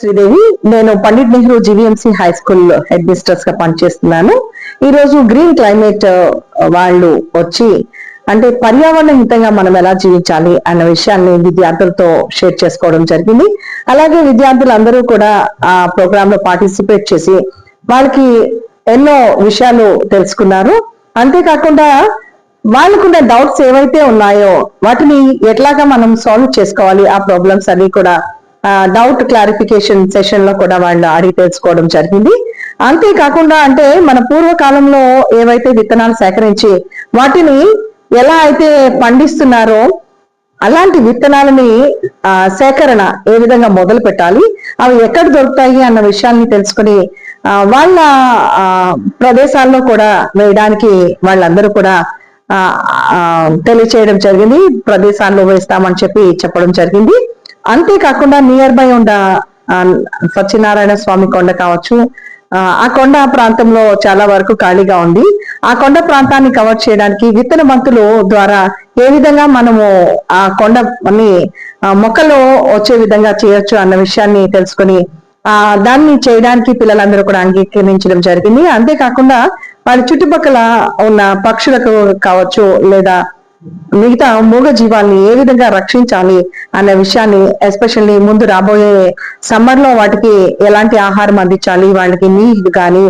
శ్రీదేవి, నేను Pandit Nehru GVMC high school head mistress గా పనిచేస్తున్నాను. ఈ రోజు గ్రీన్ క్లైమేట్ వాళ్ళు వచ్చి అంటే పర్యావరణ హితంగా మనం ఎలా జీవించాలి అన్న విషయాన్ని విద్యార్థులతో షేర్ చేసుకోవడం జరిగింది. అలాగే విద్యార్థులందరూ కూడా ఆ ప్రోగ్రామ్ లో పార్టిసిపేట్ చేసి వాళ్ళకి ఎన్నో విషయాలు తెలుసుకున్నారు. అంతేకాకుండా వాళ్ళకున్న డౌట్స్ ఏవైతే ఉన్నాయో వాటిని ఎట్లాగా మనం సాల్వ్ చేసుకోవాలి, ఆ ప్రాబ్లమ్స్ అన్ని కూడా డౌట్ క్లారిఫికేషన్ సెషన్ లో కూడా వాళ్ళు అడిగి తెలుసుకోవడం జరిగింది. అంతేకాకుండా అంటే మన పూర్వకాలంలో ఏవైతే విత్తనాలు సేకరించి వాటిని ఎలా అయితే పండిస్తున్నారో అలాంటి విత్తనాలని సేకరణ ఏ విధంగా మొదలు పెట్టాలి, అవి ఎక్కడ దొరుకుతాయి అన్న విషయాన్ని తెలుసుకుని వాళ్ళ ప్రదేశాల్లో కూడా వేయడానికి వాళ్ళందరూ కూడా తెలియచేయడం జరిగింది. ప్రదేశాల్లో వేస్తామని చెప్పడం జరిగింది. అంతేకాకుండా నియర్ బై ఉన్న సత్యనారాయణ స్వామి కొండ కావచ్చు, ఆ కొండ ప్రాంతంలో చాలా వరకు ఖాళీగా ఉంది. ఆ కొండ ప్రాంతాన్ని కవర్ చేయడానికి విత్తన బంతులు ద్వారా ఏ విధంగా మనము ఆ కొండని మొక్కలు వచ్చే విధంగా చేయొచ్చు అన్న విషయాన్ని తెలుసుకొని దాన్ని చేయడానికి పిల్లలందరూ కూడా అంగీకరించడం జరిగింది. అంతేకాకుండా వారి చుట్టుపక్కల ఉన్న పక్షులకు కావచ్చు లేదా మిగతా మూగ జీవాల్ని ఏ విధంగా రక్షించాలి అనే విషయాన్ని, ఎస్పెషల్లీ ముందు రాబోయే సమ్మర్ లో వాటికి ఎలాంటి ఆహారం అందించాలి, వాళ్ళకి నీళ్లు కానీ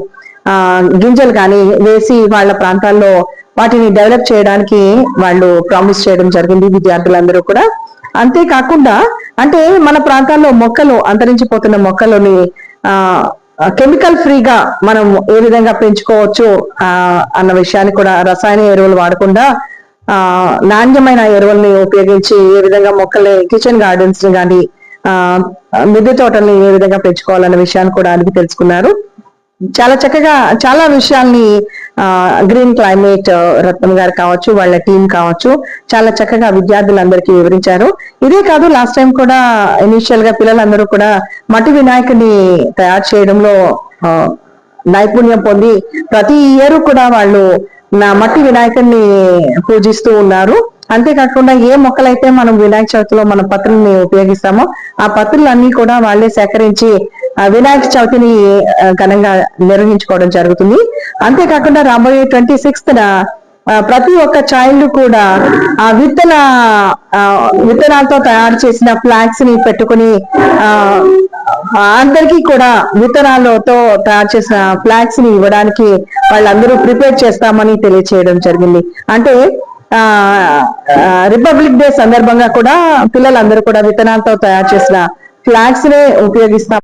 గింజలు కానీ వేసి వాళ్ళ ప్రాంతాల్లో వాటిని డెవలప్ చేయడానికి వాళ్ళు ప్రామిస్ చేయడం జరిగింది విద్యార్థులందరూ కూడా. అంతేకాకుండా అంటే మన ప్రాంతాల్లో మొక్కలు అంతరించిపోతున్న మొక్కలని కెమికల్ ఫ్రీగా మనం ఏ విధంగా పెంచుకోవచ్చు అన్న విషయాన్ని కూడా, రసాయన ఎరువులు వాడకుండా నాణ్యమైన ఎరువుల్ని ఉపయోగించి ఏ విధంగా మొక్కల్ని, కిచెన్ గార్డెన్స్ కానీ మిద్దె తోటల్ని ఏ విధంగా పెంచుకోవాలన్న విషయాన్ని కూడా అడిగి తెలుసుకున్నారు. చాలా చక్కగా చాలా విషయాల్ని గ్రీన్ క్లైమేట్ రత్నం గారు కావచ్చు, వాళ్ళ టీం కావచ్చు, చాలా చక్కగా విద్యార్థులందరికీ వివరించారు. ఇదే కాదు, లాస్ట్ టైం కూడా ఇనిషియల్ గా పిల్లలందరూ కూడా మట్టి వినాయకుడిని తయారు చేయడంలో నైపుణ్యం పొంది ప్రతి ఇయర్ కూడా వాళ్ళు మట్టి వినాయకుడిని పూజిస్తూ ఉన్నారు. అంతేకాకుండా ఏ మొక్కలైతే మనం వినాయక చవితిలో మన పత్రుల్ని ఉపయోగిస్తామో ఆ పత్రులన్నీ కూడా వాళ్ళే సేకరించి వినాయక చవితిని ఘనంగా నిర్వహించుకోవడం జరుగుతుంది. అంతేకాకుండా రాబోయే 26th ప్రతి ఒక్క చైల్డ్ కూడా ఆ విత్తనాలతో తయారు చేసిన ఫ్లాగ్స్ ని పెట్టుకుని అందరికీ కూడా విత్తనాలతో తయారు చేసిన ఫ్లాగ్స్ ని ఇవ్వడానికి వాళ్ళందరూ ప్రిపేర్ చేస్తామని తెలియచేయడం జరిగింది. అంటే రిపబ్లిక్ డే సందర్భంగా కూడా పిల్లలందరూ కూడా విత్తనాలతో తయారు చేసిన ఫ్లాగ్స్ నే ఉపయోగిస్తాం.